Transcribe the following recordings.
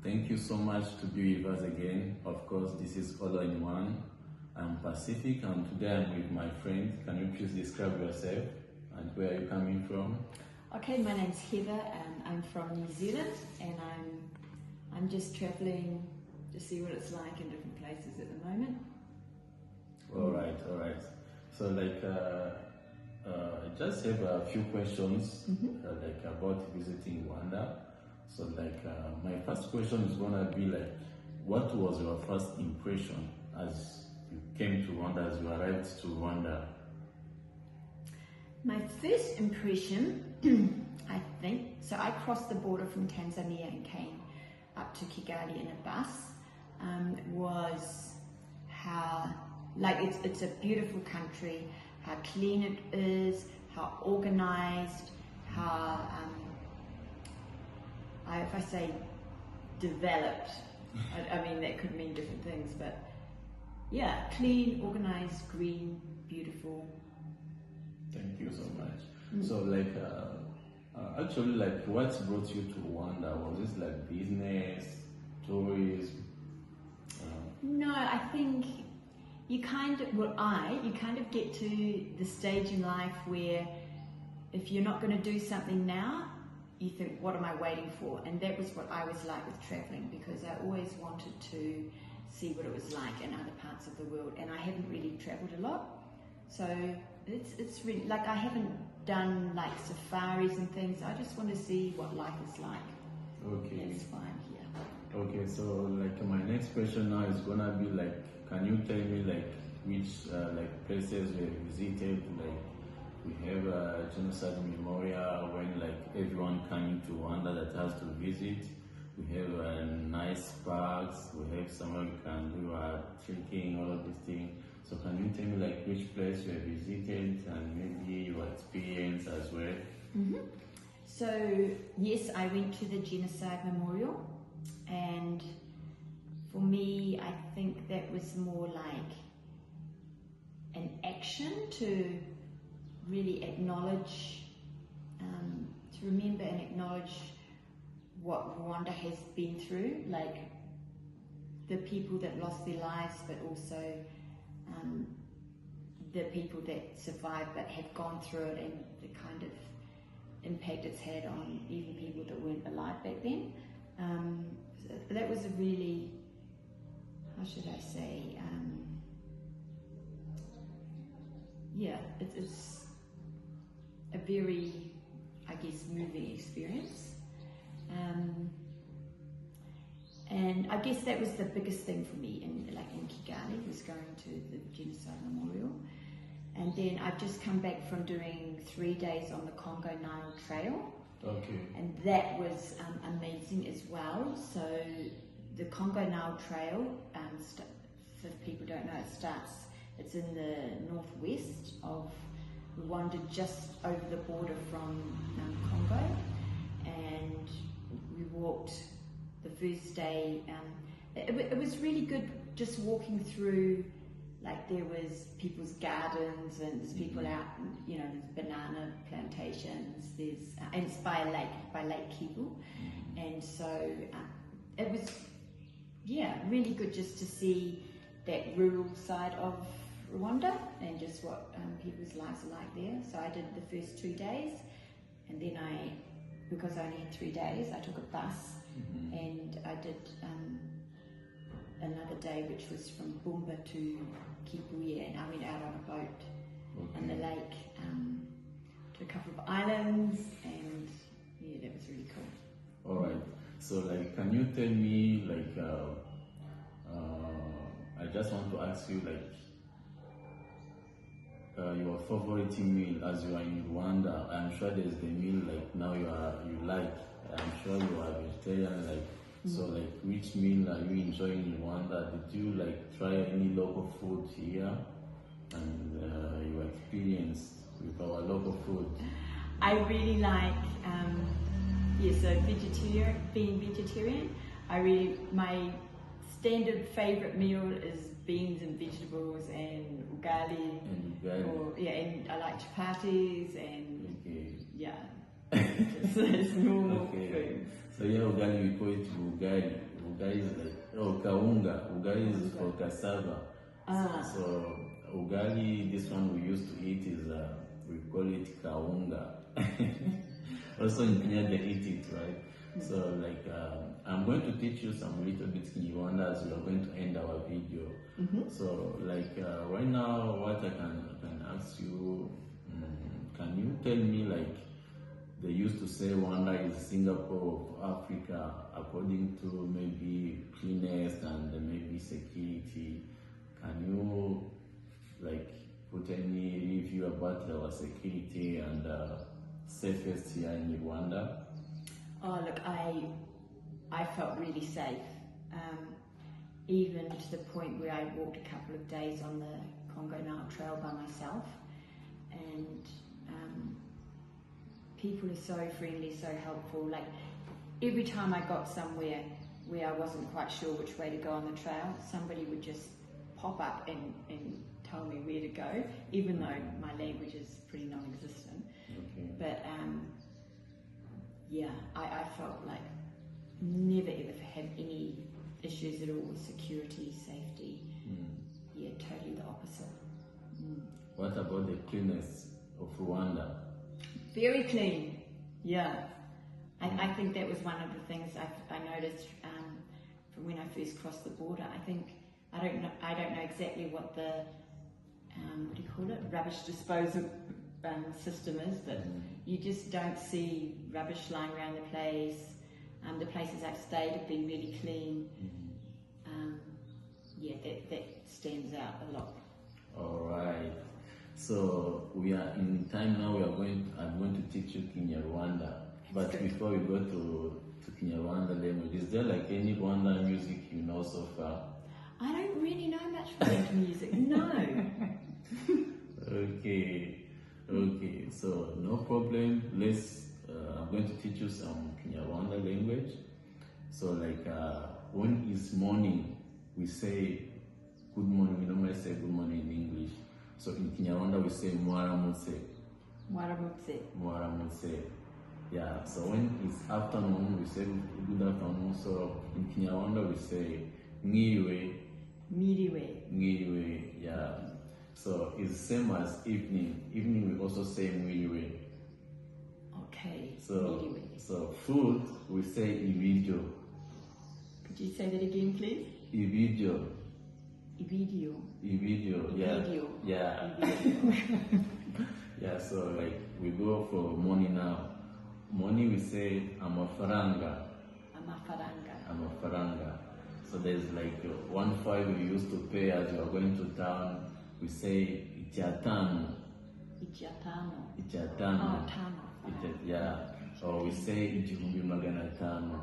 Thank you so much to be with us again. Of course, this is All in One. I'm Pacific, and today I'm with my friend. Can you please describe yourself and where are you coming from? Okay, my name's Heather, and I'm from New Zealand, and I'm just travelling to see what it's like in different places at the moment. All right. So, I just have a few questions, about visiting Rwanda. So, my first question is gonna be what was your first impression as you came to Rwanda, as you arrived to Rwanda? My first impression, I think, so I crossed the border from Tanzania and came up to Kigali in a bus, was how, it's a beautiful country, how clean it is, how organized, how, if I say developed, I mean that could mean different things, but yeah, clean, organized, green, beautiful. Thank you so much. So, actually, what brought you to Rwanda? Was this business, tourism? No, I think you kind of get to the stage in life where if you're not going to do something now, you think, what am I waiting for? And that was what I was like with traveling, because I always wanted to see what it was like in other parts of the world, and I haven't really traveled a lot. So it's really, I haven't done safaris and things. I just want to see what life is like. Okay. That's fine here. Okay, so my next question now is gonna be can you tell me which places you have visited? We have a Genocide Memorial when everyone coming to Rwanda that has to visit. We have nice parks. We have somewhere you can do trekking, all of these things. So can you tell me which place you have visited and maybe your experience as well? So yes, I went to the Genocide Memorial, and for me, I think that was more like an action to really acknowledge, to remember and acknowledge what Rwanda has been through, the people that lost their lives, but also the people that survived but have gone through it, and the kind of impact it's had on even people that weren't alive back then. So that was a really, how should I say, it's a very, I guess, moving experience. And I guess that was the biggest thing for me in Kigali, was going to the Genocide Memorial. And then I've just come back from doing 3 days on the Congo Nile Trail. Okay. And that was amazing as well. So the Congo Nile Trail, if people don't know, it's in the northwest of Rwanda, just over the border from Congo. And we walked the first day. It was really good just walking through, there was people's gardens, and there's people out, there's banana plantations, and it's by Lake Kivu. And so it was, really good just to see that rural side of Rwanda and just what people's lives are like there. So I did the first 2 days, and then because I only had 3 days, I took a bus and I did another day, which was from Bumba to Kibuye, and I went out on a boat on the lake to a couple of islands, and that was really cool. All right. So can you tell me I just want to ask you your favorite meal as you are in Rwanda. I'm sure there's the meal now you like. I'm sure you are vegetarian. So which meal are you enjoying in Rwanda? Did you try any local food here, and your experience with our local food? I really like being vegetarian. My standard favorite meal is beans and vegetables and ugali. And I like chapatis and it's normal food. So yeah, ugali we call it ugali. Ugali is like kaunga. Ugali is for cassava. So ugali, this one we used to eat is we call it kaunga. Also in Kenya they eat it, right? So like I'm going to teach you some little bit Kinyarwanda as we are going to end our video. So like right now, what I can ask you, can you tell me, like, they used to say Rwanda is Singapore of Africa according to maybe cleanliness and maybe security. Can you like put any review about our security and safest here in Rwanda? Oh look, I felt really safe, even to the point where I walked a couple of days on the Congo Nile Trail by myself, and people are so friendly, so helpful. Like every time I got somewhere where I wasn't quite sure which way to go on the trail, somebody would just pop up and tell me where to go, even though my language is pretty non-existent. Okay. But yeah, I felt like never ever had any issues at all with security, safety. Yeah, totally the opposite. What about the cleanness of Rwanda? Very clean, yeah. I think that was one of the things I noticed from when I first crossed the border. I don't know exactly what the what do you call it, rubbish disposal system is, but you just don't see rubbish lying around the place. The places I've stayed have been really clean. Yeah, that stands out a lot. All right. So we are in time now. I'm going to teach you Kinyarwanda. But before we go to Kinyarwanda language, is there like any Rwandan music you know so far? I don't really know much Rwandan music. No. Okay. So no problem. I'm going to teach you some Kinyarwanda language. So like when it's morning, we say good morning. We normally say good morning in English. So in Kinyarwanda we say mwaramutse. Mwaramutse. Yeah. So when it's afternoon, we say good afternoon. So in Kinyarwanda we say mwiriwe. Mwiriwe. Yeah. So it's the same as evening. Evening we also say mwiriwe. Okay. So food we say ibiryo. Could you say that again, please? Ibiryo. Yeah. Yeah, so like we go for morning now. Morning we say amafaranga. So there's like 1.5 we used to pay as we are going to town. We say icyatanu. Oh, tano. Yeah. Or we say igihumbi magana atanu.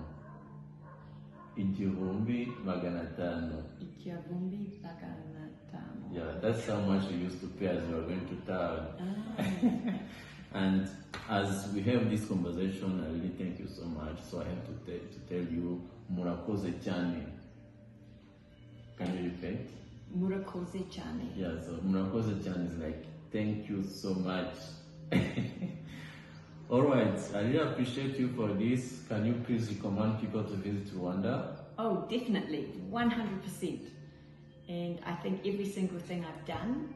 Yeah, that's how much we used to pay as we were going to town. And as we have this conversation, I really thank you so much. So I have to tell you, murakoze cyane. Can you repeat? Murakoze cyane. Yeah, so murakoze cyane is like, thank you so much. Alright, I really appreciate you for this. Can you please recommend people to visit Rwanda? Oh, definitely, 100%. And I think every single thing I've done